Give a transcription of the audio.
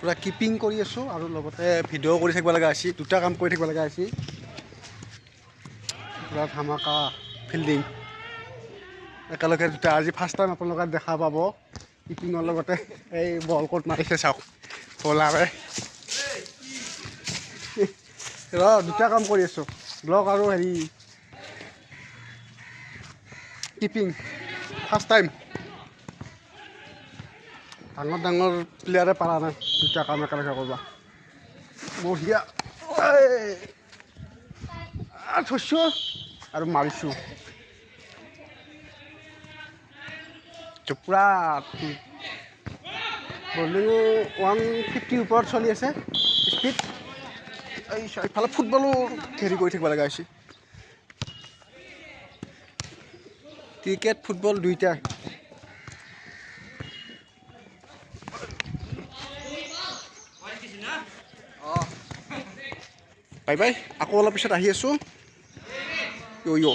পুৰা কিপিং কৰি আছোঁ আৰু লগতে ভিডিঅ' কৰি থাকিব লগা হৈছে দুটা কাম কৰি থাকিব লগা হৈছে পুৰা ধামাকা ফিল্ডিং একেলগে দুটা আজি ফাৰ্ষ্ট টাইম আপোনালোকে দেখা পাব কিপিঙৰ লগতে এই বল ক'ত মাৰিছে চাওক বলাৰে দুটা কাম কৰি আছোঁ ব্লগ আৰু হেৰি কিপিং ফাৰ্ষ্ট টাইম ডাঙৰ প্লেয়াৰে পাৰা নাই দুটা কাম একেলগে কৰিব বঢ়িয়া থৈছোঁ আৰু মাৰিছোঁ পূৰা বলিঙো 150 ওপৰত চলি আছে স্পীড এই ইফালে ফুটবলো হেৰি কৰি থাকিব লগা হৈছে ক্ৰিকেট ফুটবল দুইটা বাই বাই আকৌ অলপ পিছত আহি আছোঁ য়ো